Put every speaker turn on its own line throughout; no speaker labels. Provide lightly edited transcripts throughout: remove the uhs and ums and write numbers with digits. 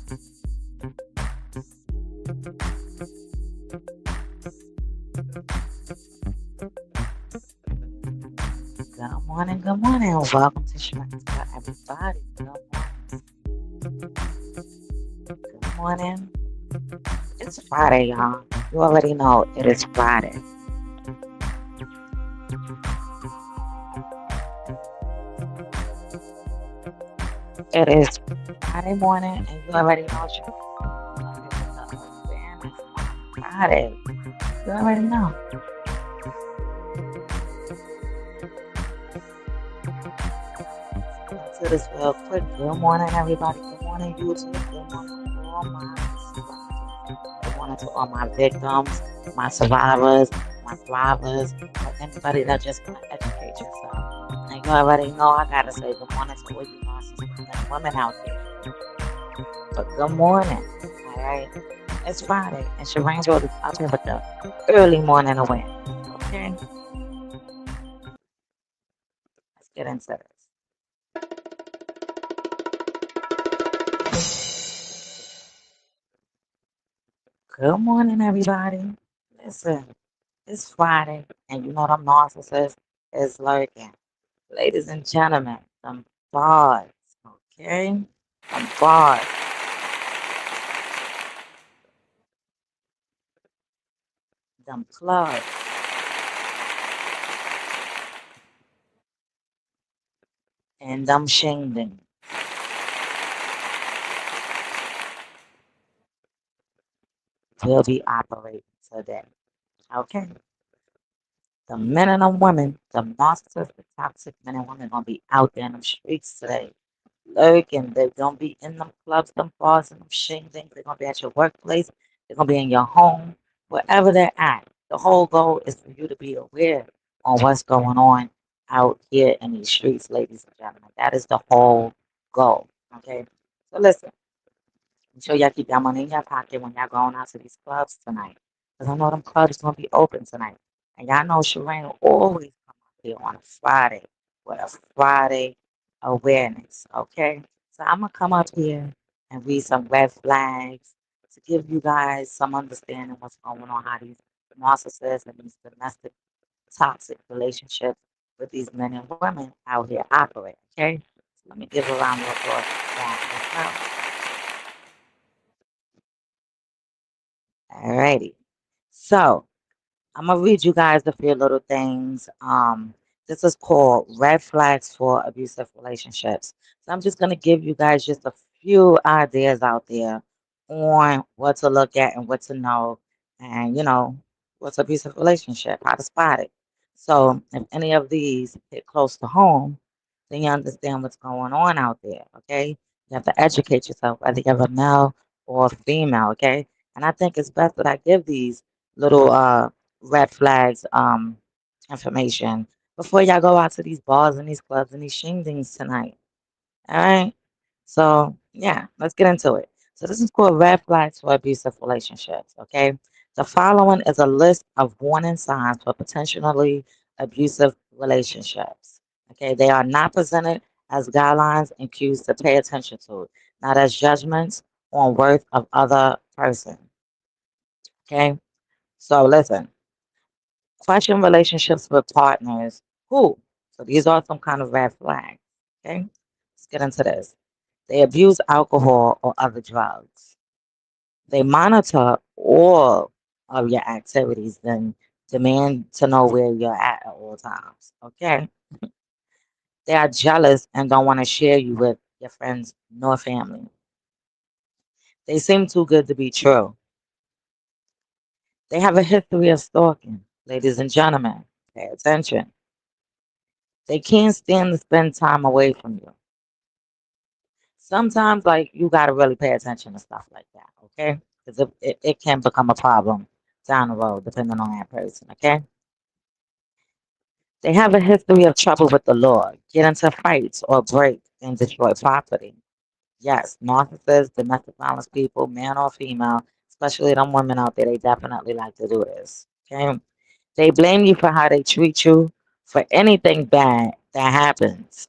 Good morning, good morning. Welcome to Shrines for everybody. Good morning. It's Friday, y'all. You already know it is Friday. It is Friday morning, and you already know it's awareness on Friday. You already know. Let's do this real quick. Good morning, everybody. Good morning, YouTube. Good morning, all my survivors. Good morning to all my victims, my survivors, my thrivers, or anybody that just want to educate yourself. And you already know I gotta say good morning to all you narcissistic women out there. But good morning, all right? It's Friday, and Shireen's really out here with the early morning awareness. Okay, let's get into this. Good morning, everybody. Listen, it's Friday, and you know them narcissists is lurking. Ladies and gentlemen, them bars, okay? Them bars, them clubs, and them shingling will be operating today, okay? The men and the women, the narcissistic, toxic men and women gonna be out there in the streets today. Lurking, they're gonna be in them clubs, them bars, and them shingling. They're gonna be at your workplace. They're gonna be in your home, wherever they're at. The whole goal is for you to be aware on what's going on out here in these streets, ladies and gentlemen. That is the whole goal. Okay. So listen, make sure y'all keep your money in your pocket when y'all going out to these clubs tonight. Because I know them clubs gonna be open tonight. And y'all know Shireen will always come up here on a Friday with a Friday awareness. Okay? So I'm gonna come up here and read some red flags to give you guys some understanding what's going on, how these narcissists and these domestic toxic relationships with these men and women out here operate. Okay? So let me give a round of applause for that. Alrighty. So I'm gonna read you guys a few little things. This is called red flags for abusive relationships. So I'm just gonna give you guys just a few ideas out there on what to look at and what to know, and what's abusive relationship, how to spot it. So if any of these hit close to home, then you understand what's going on out there. Okay, you have to educate yourself, whether you're a male or a female. Okay, and I think it's best that I give these little red flags information before y'all go out to these bars and these clubs and these shingdings tonight. All right. So yeah, let's get into it. So this is called red flags for abusive relationships. Okay. The following is a list of warning signs for potentially abusive relationships. Okay. They are not presented as guidelines and cues to pay attention to, not as judgments on worth of other person. Okay. So listen. Question relationships with partners who? So these are some kind of red flags. Okay, let's get into this. They abuse alcohol or other drugs. They monitor all of your activities and demand to know where you're at all times. Okay, they are jealous and don't want to share you with your friends nor family. They seem too good to be true. They have a history of stalking. Ladies and gentlemen, pay attention. They can't stand to spend time away from you. Sometimes, like, you got to really pay attention to stuff like that, okay? Because it can become a problem down the road, depending on that person, okay? They have a history of trouble with the law, get into fights or break and destroy property. Yes, narcissists, domestic violence people, man or female, especially them women out there, they definitely like to do this, okay? They blame you for how they treat you for anything bad that happens,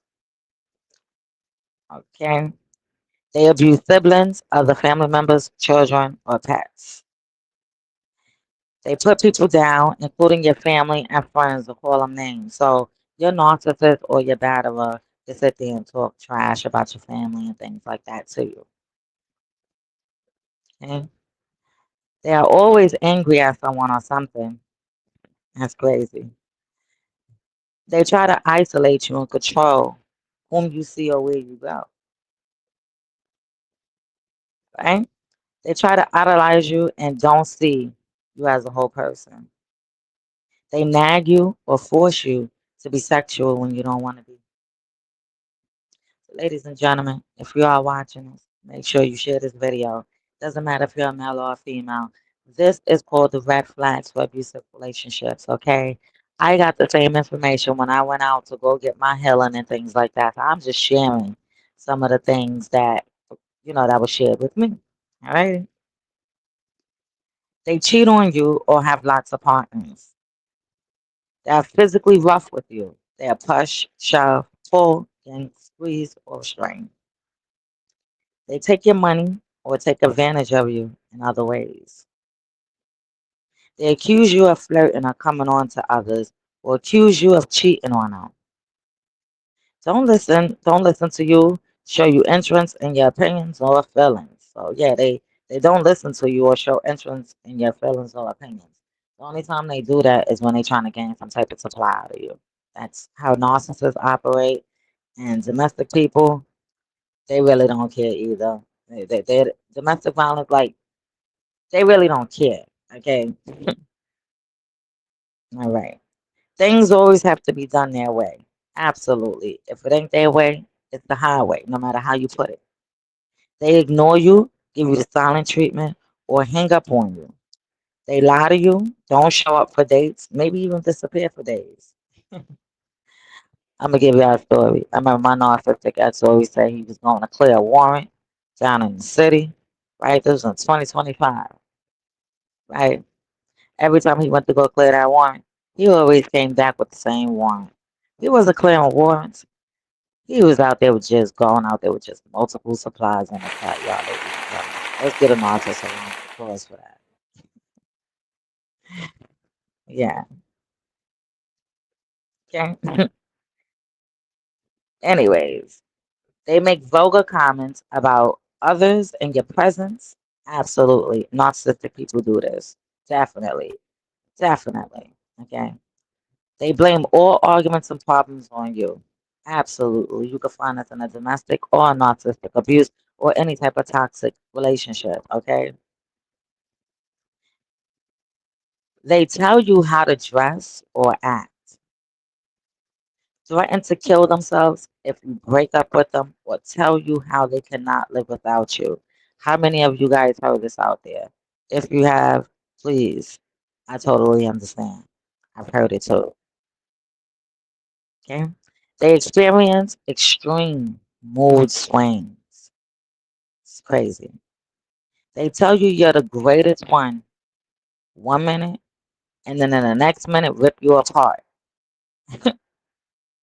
okay? They abuse siblings, other family members, children, or pets. They put people down, including your family and friends, to call them names. So your narcissist or your batterer to sit there and talk trash about your family and things like that to you. Okay? They are always angry at someone or something. That's crazy. They try to isolate you and control whom you see or where you go. Right? They try to idolize you and don't see you as a whole person. They nag you or force you to be sexual when you don't want to be. So, ladies and gentlemen, if you are watching this, make sure you share this video. Doesn't matter if you're a male or a female. This is called the red flags for abusive relationships, okay? I got the same information when I went out to go get my healing and things like that. So I'm just sharing some of the things that, that was shared with me. All right? They cheat on you or have lots of partners. They are physically rough with you. They are push, shove, pull, and squeeze or strain. They take your money or take advantage of you in other ways. They accuse you of flirting or coming on to others or accuse you of cheating on them. Don't listen. Don't listen to you, show you interest in your opinions or feelings. So yeah, they don't listen to you or show interest in your feelings or opinions. The only time they do that is when they're trying to gain some type of supply out of you. That's how narcissists operate. And domestic people, they really don't care either. They domestic violence, like they really don't care. Okay, all right. Things always have to be done their way. Absolutely. If it ain't their way, it's the highway, no matter how you put it. They ignore you, give you the silent treatment, or hang up on you. They lie to you, don't show up for dates, maybe even disappear for days. I'm gonna give you a story. I remember my narcissistic ex always said he was going to clear a warrant down in the city. Right, this was in 2025. Right, every time he went to go clear that warrant, he always came back with the same warrant. He wasn't clearing warrants. He was out there with just going out there with just multiple supplies in the cut, y'all, ladies and gentlemen. Let's get a narcissist a round of applause for that. Yeah. Okay. Anyways, they make vulgar comments about others in your presence. Absolutely. Narcissistic people do this. Definitely. Definitely. Okay. They blame all arguments and problems on you. Absolutely. You can find this in a domestic or narcissistic abuse or any type of toxic relationship. Okay. They tell you how to dress or act, threaten to kill themselves if you break up with them, or tell you how they cannot live without you. How many of you guys heard this out there? If you have, please, I totally understand. I've heard it too. Okay? They experience extreme mood swings. It's crazy. They tell you you're the greatest one minute, and then in the next minute, rip you apart.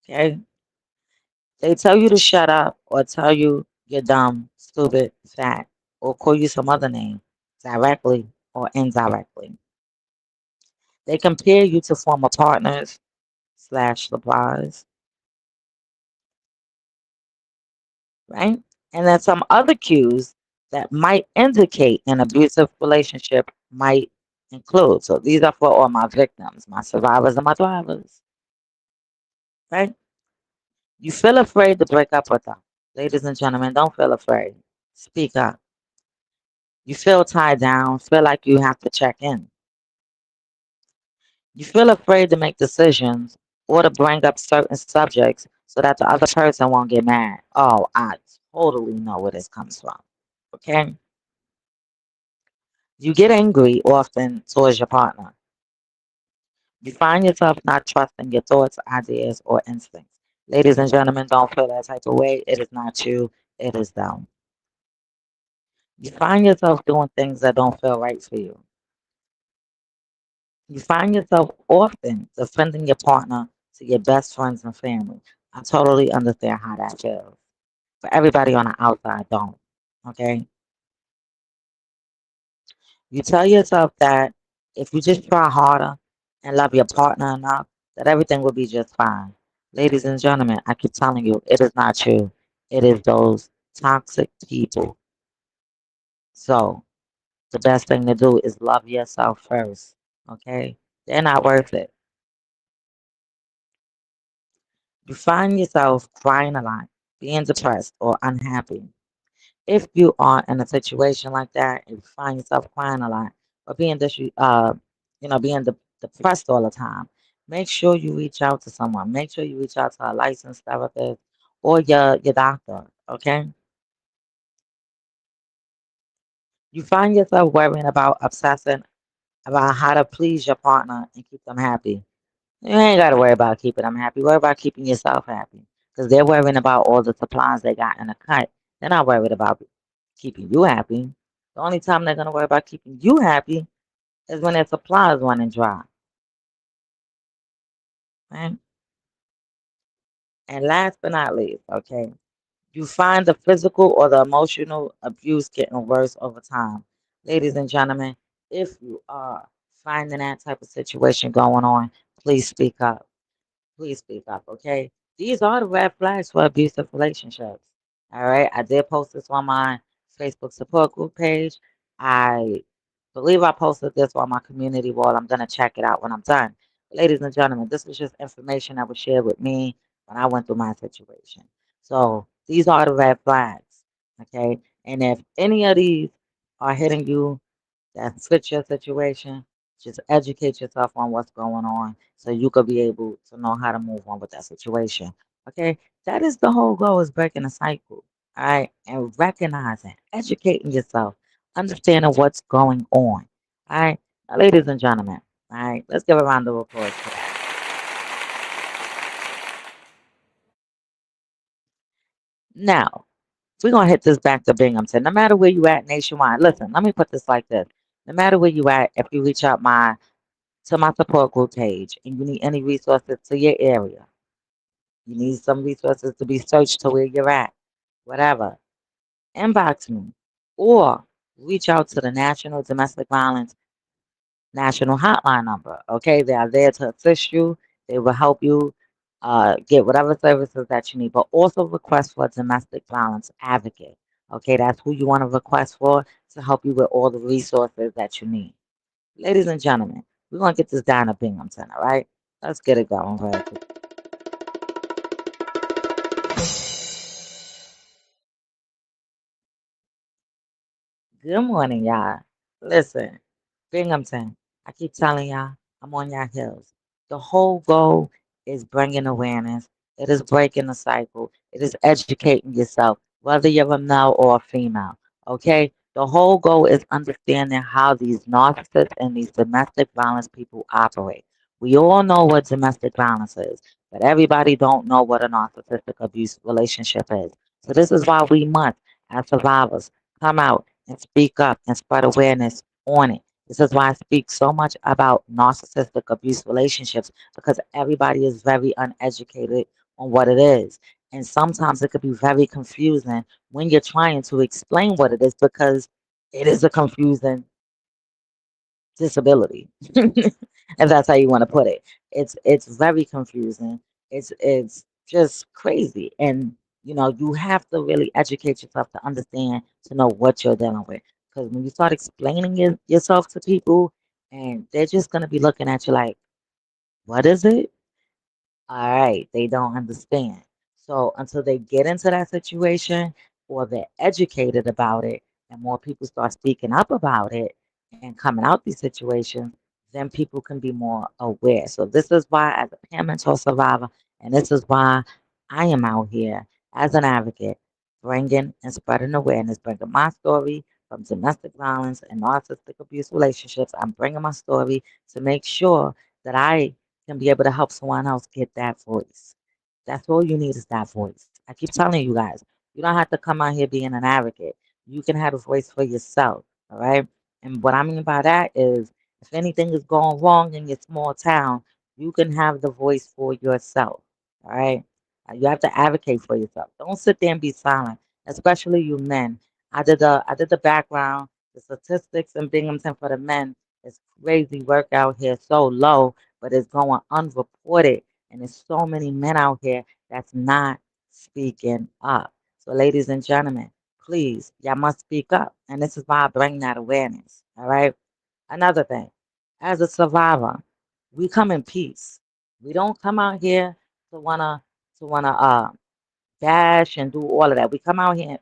Okay? They tell you to shut up or tell you you're dumb, stupid, fat, or call you some other name, directly or indirectly. They compare you to former partners slash suppliers, right? And then some other cues that might indicate an abusive relationship might include. So these are for all my victims, my survivors and my thrivers, right? You feel afraid to break up with them. Ladies and gentlemen, don't feel afraid. Speak up. You feel tied down, feel like you have to check in. You feel afraid to make decisions or to bring up certain subjects so that the other person won't get mad. Oh, I totally know where this comes from. Okay? You get angry often towards your partner. You find yourself not trusting your thoughts, ideas, or instincts. Ladies and gentlemen, don't feel that type of way. It is not you, it is them. You find yourself doing things that don't feel right for you. You find yourself often defending your partner to your best friends and family. I totally understand how that feels. But everybody on the outside don't. Okay, you tell yourself that if you just try harder and love your partner enough, that everything will be just fine. Ladies and gentlemen, I keep telling you, it is not you. It is those toxic people. So the best thing to do is love yourself first. Okay? They're not worth it. You find yourself crying a lot, being depressed or unhappy. If you are in a situation like that and you find yourself crying a lot or depressed all the time, make sure you reach out to someone. Make sure you reach out to a licensed therapist or your doctor. Okay? You find yourself worrying about obsessing about how to please your partner and keep them happy. You ain't got to worry about keeping them happy. Worry about keeping yourself happy. Because they're worrying about all the supplies they got in the cut. They're not worried about keeping you happy. The only time they're going to worry about keeping you happy is when their supplies running dry. Right? And last but not least, okay, you find the physical or the emotional abuse getting worse over time. Ladies and gentlemen, if you are finding that type of situation going on, please speak up. Please speak up, okay? These are the red flags for abusive relationships. All right. I did post this on my Facebook support group page. I believe I posted this on my community wall. I'm going to check it out when I'm done. Ladies and gentlemen, this was just information that was shared with me when I went through my situation. So these are the red flags, okay? And if any of these are hitting you, that fits your situation. Just educate yourself on what's going on so you could be able to know how to move on with that situation. Okay, that is the whole goal is breaking the cycle. All right, and recognizing, educating yourself, understanding what's going on. All right, now, ladies and gentlemen. All right, let's give a round of applause for that. Now, we're gonna hit this back to Binghamton. No matter where you at nationwide, listen. Let me put this like this: no matter where you at, if you reach out to my support group page and you need any resources to your area, you need some resources to be searched to where you're at, whatever, inbox me or reach out to the National Domestic Violence National Hotline number. Okay, they are there to assist you. They will help you get whatever services that you need, but also request for a domestic violence advocate. Okay, that's who you want to request for to help you with all the resources that you need. Ladies and gentlemen, we're gonna get this down to Binghamton, all right? Let's get it going real quick. Good morning, y'all. Listen, Binghamton, I keep telling y'all, I'm on y'all heels. The whole goal is bringing awareness. It is breaking the cycle. It is educating yourself, whether you're a male or a female. Okay? The whole goal is understanding how these narcissists and these domestic violence people operate. We all know what domestic violence is, but everybody don't know what a narcissistic abuse relationship is. So this is why we must, as survivors, come out and speak up and spread awareness on it. This is why I speak so much about narcissistic abuse relationships because everybody is very uneducated on what it is. And sometimes it could be very confusing when you're trying to explain what it is because it is a confusing disability. If that's how you want to put it. It's very confusing. It's just crazy. And you have to really educate yourself to understand to know what you're dealing with. Because when you start explaining yourself to people and they're just gonna be looking at you like, what is it? All right, they don't understand. So until they get into that situation or they're educated about it and more people start speaking up about it and coming out these situations, then people can be more aware. So this is why as a peer mentor survivor, and this is why I am out here as an advocate, bringing and spreading awareness, bringing my story from domestic violence and narcissistic abuse relationships. I'm bringing my story to make sure that I can be able to help someone else get that voice. That's all you need is that voice. I keep telling you guys, you don't have to come out here being an advocate. You can have a voice for yourself. All right. And what I mean by that is if anything is going wrong in your small town, you can have the voice for yourself. All right. You have to advocate for yourself. Don't sit there and be silent, especially you men. I did the background. The statistics in Binghamton for the men is crazy. Work out here so low, but it's going unreported, and there's so many men out here that's not speaking up. So, ladies and gentlemen, please, y'all must speak up, and this is why I bring that awareness. All right. Another thing, as a survivor, we come in peace. We don't come out here to wanna bash and do all of that. We come out here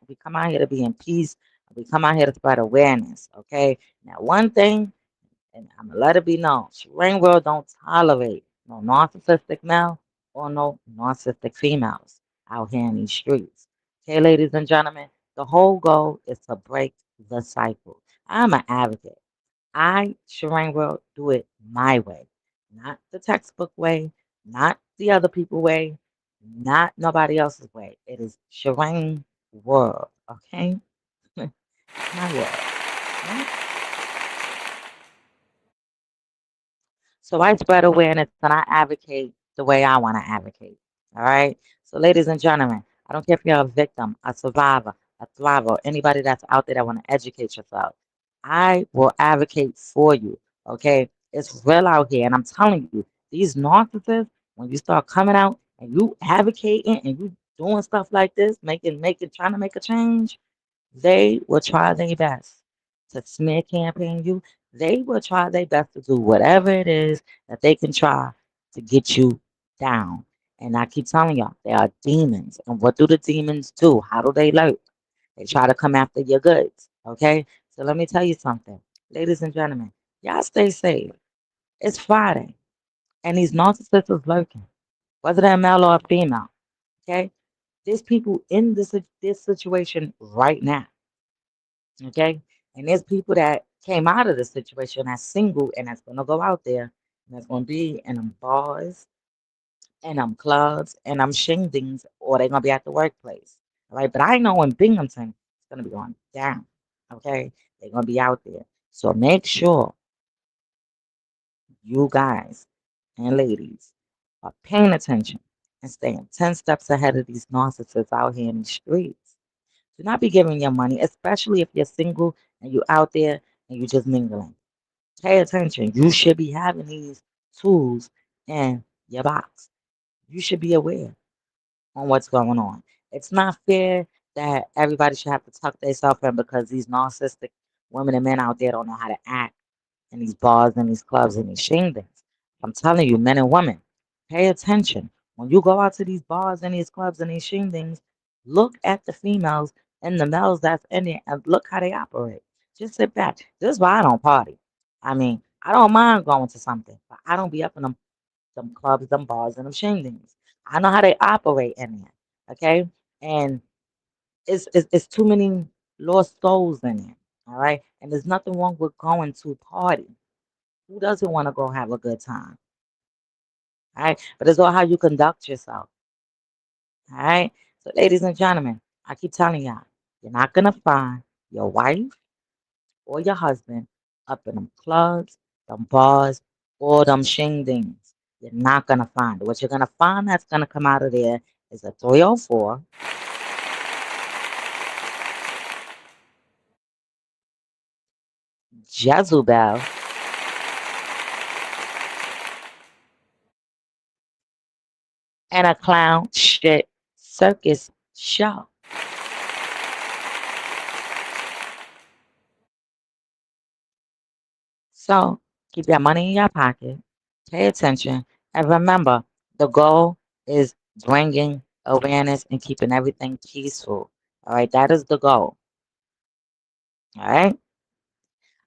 to be in peace. We come out here to spread awareness. Okay. Now, one thing, and I'm gonna let it be known, Rain World don't tolerate no narcissistic male or no narcissistic females out here in these streets. Okay, ladies and gentlemen, the whole goal is to break the cycle. I'm an advocate. Shireen will do it my way, not the textbook way, not the other people way, not nobody else's way. It is Shireen world, okay? My world. Right? So I spread awareness and I advocate the way I want to advocate. All right. So, ladies and gentlemen, I don't care if you're a victim, a survivor, a thriver, or anybody that's out there that want to educate yourself. I will advocate for you. Okay. It's real out here. And I'm telling you, these narcissists, when you start coming out and you advocating and you doing stuff like this, trying to make a change, they will try their best to smear campaign you. They will try their best to do whatever it is that they can try to get you down. And I keep telling y'all, they are demons. And what do the demons do? How do they lurk? They try to come after your goods. Okay? So let me tell you something. Ladies and gentlemen, y'all stay safe. It's Friday. And these narcissists is lurking. Whether they're male or female. Okay? There's people in this situation right now. Okay. And there's people that came out of the situation that's single and that's gonna go out there and that's gonna be in them bars and them clubs and them shingdings or they're gonna be at the workplace. All right. But I know in Binghamton it's gonna be going down. Okay. They're gonna be out there. So make sure you guys and ladies are paying attention and staying 10 steps ahead of these narcissists out here in the streets. Do not be giving your money, especially if you're single and you're out there and you're just mingling. Pay attention. You should be having these tools in your box. You should be aware on what's going on. It's not fair that everybody should have to tuck themselves in because these narcissistic women and men out there don't know how to act in these bars and these clubs and these shindigs. I'm telling you, men and women, pay attention. When you go out to these bars and these clubs and these shindigs, look at the females and the males that's in there and look how they operate. Just sit back. This is why I don't party. I mean, I don't mind going to something, but I don't be up in them clubs, them bars, and them shindigs. I know how they operate in there. Okay? And it's too many lost souls in there. All right. And there's nothing wrong with going to party. Who doesn't want to go have a good time? All right. But it's all how you conduct yourself. All right. So, ladies and gentlemen, I keep telling y'all, you're not gonna find your wife or your husband up in them clubs, them bars, or them shingdings. You're not gonna find it. What you're gonna find that's gonna come out of there is a 304, Jezebel, and a clown shit circus show. So keep your money in your pocket, pay attention, and remember the goal is bringing awareness and keeping everything peaceful. All right, that is the goal. All right.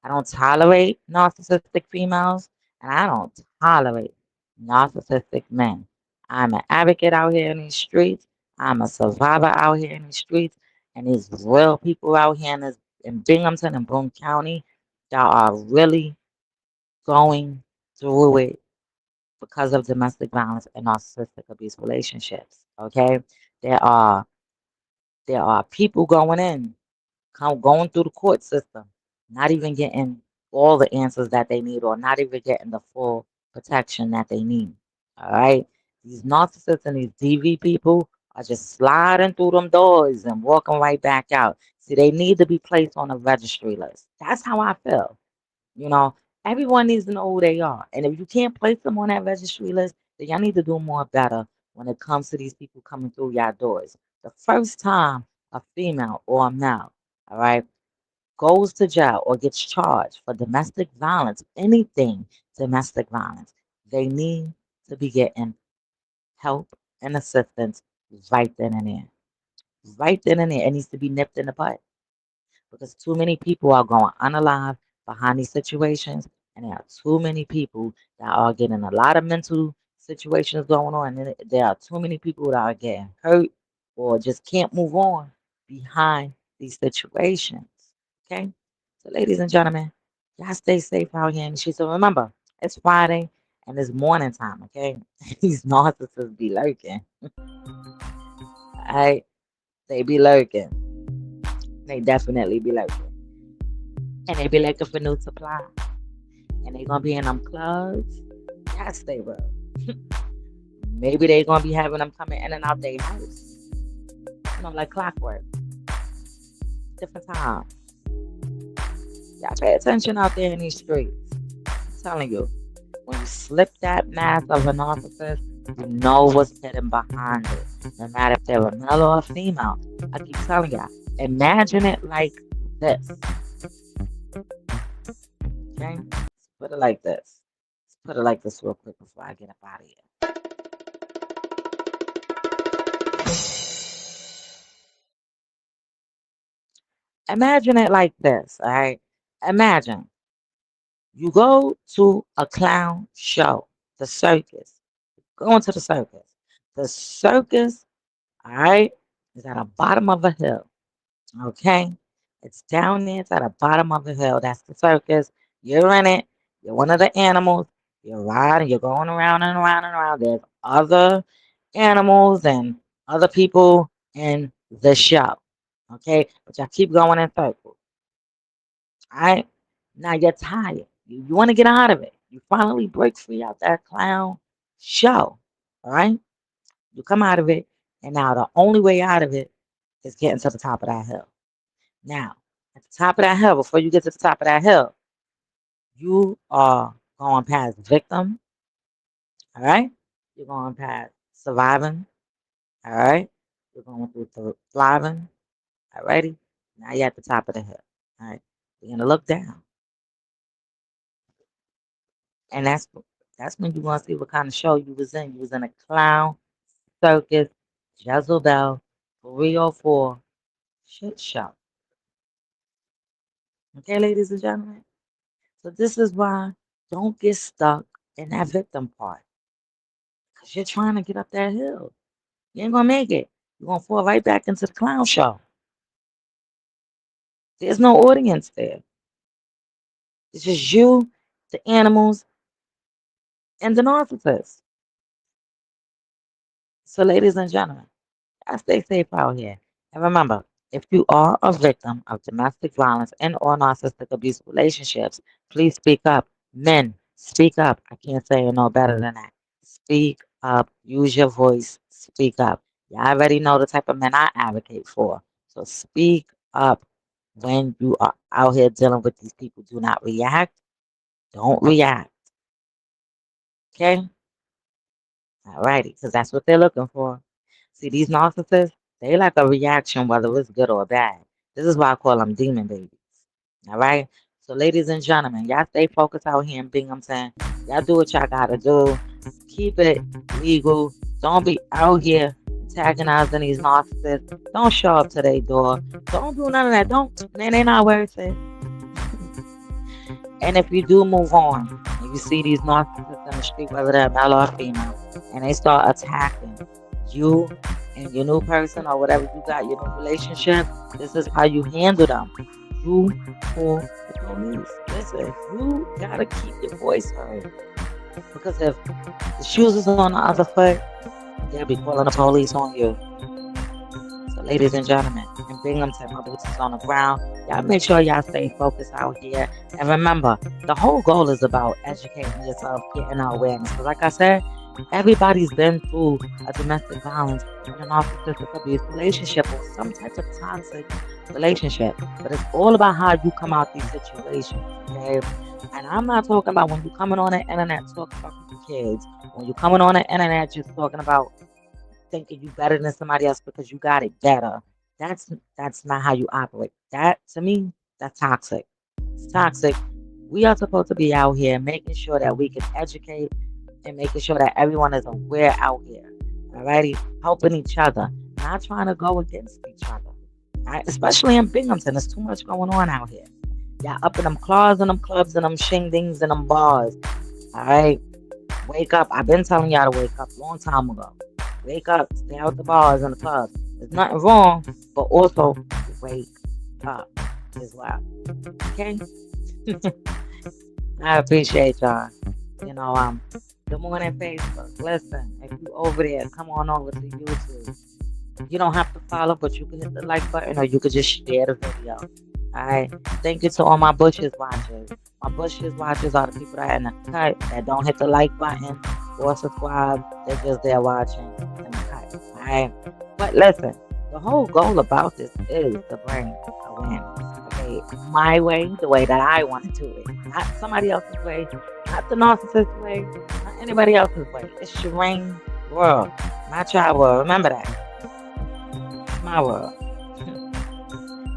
I don't tolerate narcissistic females, and I don't tolerate narcissistic men. I'm an advocate out here in these streets. I'm a survivor out here in these streets, and there's real people out here in Binghamton and Boone County that are really going through it because of domestic violence and narcissistic abuse relationships. Okay, there are there are people going through the court system, not even getting all the answers that they need, or not even getting the full protection that they need. All right, these narcissists and these DV people are just sliding through them doors and walking right back out. See, they need to be placed on a registry list. That's how I feel. You know, everyone needs to know who they are. And if you can't place them on that registry list, then y'all need to do more better when it comes to these people coming through y'all doors. The first time a female or a male, all right, goes to jail or gets charged for domestic violence, anything domestic violence, they need to be getting help and assistance right then and there. Right then and there. It needs to be nipped in the bud because too many people are going unalive behind these situations, and there are too many people that are getting a lot of mental situations going on, and there are too many people that are getting hurt or just can't move on behind these situations. Okay, so ladies and gentlemen, y'all stay safe out here in the streets. So remember, it's Friday and it's morning time. Okay, these narcissists be lurking. All right, they be lurking. They definitely be lurking. And they be looking for new supply. And they gonna be in them clubs. Yes, they will. Maybe they gonna be having them coming in and out their house. Like clockwork. Different times. Y'all pay attention out there in these streets. I'm telling you, when you slip that mask of a narcissist, you know what's hidden behind it. No matter if they're a male or a female. I keep telling y'all, imagine it like this. Okay? Let's put it like this. Let's put it like this real quick before I get up out of here. Imagine it like this, all right? Imagine you go to a clown show, the circus. Going to the circus. The circus, all right, is at the bottom of a hill. Okay? It's down there. It's at the bottom of the hill. That's the circus. You're in it. You're one of the animals. You're riding. You're going around and around and around. There's other animals and other people in the show. Okay? But y'all keep going in circles. All right? Now you're tired. You want to get out of it. You finally break free out that clown show. All right? You come out of it. And now the only way out of it is getting to the top of that hill. Now, at the top of that hill, before you get to the top of that hill, you are going past victim, all right? You're going past surviving, all right? You're going through thriving, all righty? Now you're at the top of the hill, all right? You're going to look down. And that's when you're going to see what kind of show you was in. You was in a clown, circus, Jezebel, 304 shit show. Okay, ladies and gentlemen? So this is why don't get stuck in that victim part. Because you're trying to get up that hill. You ain't going to make it. You're going to fall right back into the clown show. There's no audience there. It's just you, the animals, and the narcissist. So ladies and gentlemen, I stay safe out here. And remember, if you are a victim of domestic violence and or narcissistic abuse relationships, please speak up. Men, speak up. I can't say it no better than that. Speak up. Use your voice. Speak up. You already know the type of men I advocate for. So speak up when you are out here dealing with these people. Do not react. Don't react. Okay? Alrighty, because that's what they're looking for. See, these narcissists, they like a reaction, whether it's good or bad. This is why I call them demon babies. All right? So, ladies and gentlemen, y'all stay focused out here in Binghamton. Y'all do what y'all got to do. Keep it legal. Don't be out here antagonizing these narcissists. Don't show up to their door. Don't do none of that. Don't. They're not worth it. And if you do move on, and you see these narcissists in the street, whether they're male or female, and they start attacking you and your new person or whatever you got, your new relationship, this is how you handle them. You call the police. Listen, you gotta keep your voice heard. Because if the shoes is on the other foot, they'll be calling the police on you. So ladies and gentlemen, in Binghamton, my boots is on the ground. Y'all make sure y'all stay focused out here. And remember, the whole goal is about educating yourself, getting our awareness. Because like I said, Everybody's been through a domestic violence and a narcissistic abuse relationship or some type of toxic relationship. But it's all about how you come out these situations, okay? And I'm not talking about when you're coming on the internet talking about your kids, when you're coming on the internet just talking about thinking you better than somebody else because you got it better. That's not how you operate. That to me, that's toxic. It's toxic. We are supposed to be out here making sure that we can educate and making sure that everyone is aware out here. Alrighty, helping each other, not trying to go against each other. Right? Especially in Binghamton, there's too much going on out here. Y'all up in them claws and them clubs and them shingdings and them bars. Alright, wake up. I've been telling y'all to wake up a long time ago. Wake up, stay out the bars and the clubs. There's nothing wrong, but also wake up as well. Okay? I appreciate y'all. You know, good morning, Facebook. Listen, if you over there, come on over to YouTube. You don't have to follow, but you can hit the like button or you could just share the video. Alright. Thank you to all my bushes watchers. My bushes watchers are the people that are in the cut that don't hit the like button or subscribe. They're just there watching in the cut. Alright. But listen, the whole goal about this is to bring awareness. Okay. My way, the way that I want to do it. Not somebody else's way, not the narcissist way, not anybody else's way. It's Shireen world, not your world. Remember that. It's my world.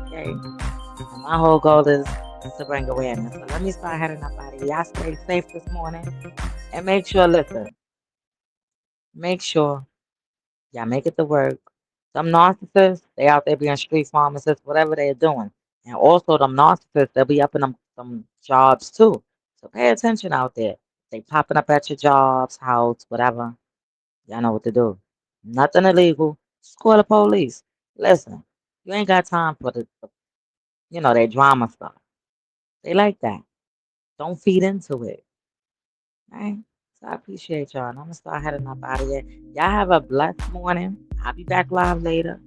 Okay. And my whole goal is to bring awareness. So let me start heading up out of here. Y'all stay safe this morning. And make sure, listen, make sure y'all make it to work. Some narcissists, they out there being street pharmacists, whatever they're doing. And also them narcissists, they'll be up in them some jobs too. So pay attention out there. They popping up at your jobs, house, whatever. Y'all know what to do. Nothing illegal. Just call the police. Listen, you ain't got time for their drama stuff. They like that. Don't feed into it. Right? So I appreciate y'all. And I'm gonna start heading up out of here. Y'all have a blessed morning. I'll be back live later.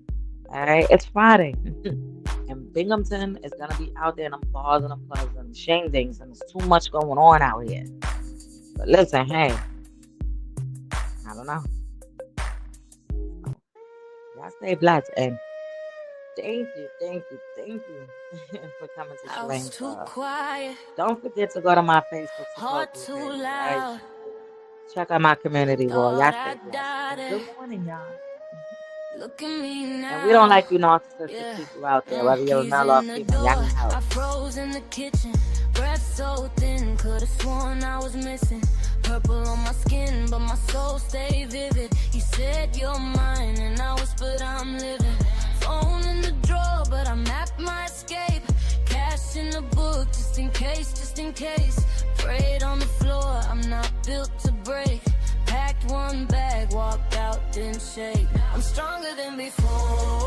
All right, it's Friday. And Binghamton is gonna be out there in them bars and them clubs and shingdings, and there's too much going on out here. But listen, hey, I don't know. Y'all stay blessed and thank you for coming to Shireen's Club. Don't forget to go to my Facebook support group page, right? Check out my community wall. Y'all stay blessed. And good morning, y'all.
Look at me now.
And we don't like you narcissistic people out there, whether you're a male or female. Y'all can help.
I froze in the kitchen, breath so thin, could have sworn I was missing. Purple on my skin, but my soul stayed vivid. You said you're mine, and I whispered I'm living. Phone in the drawer, but I mapped my escape. Cash in the book, just in case. Prayed on the floor, I'm not built to break. Packed one bag, walked out, didn't shake. I'm stronger than before.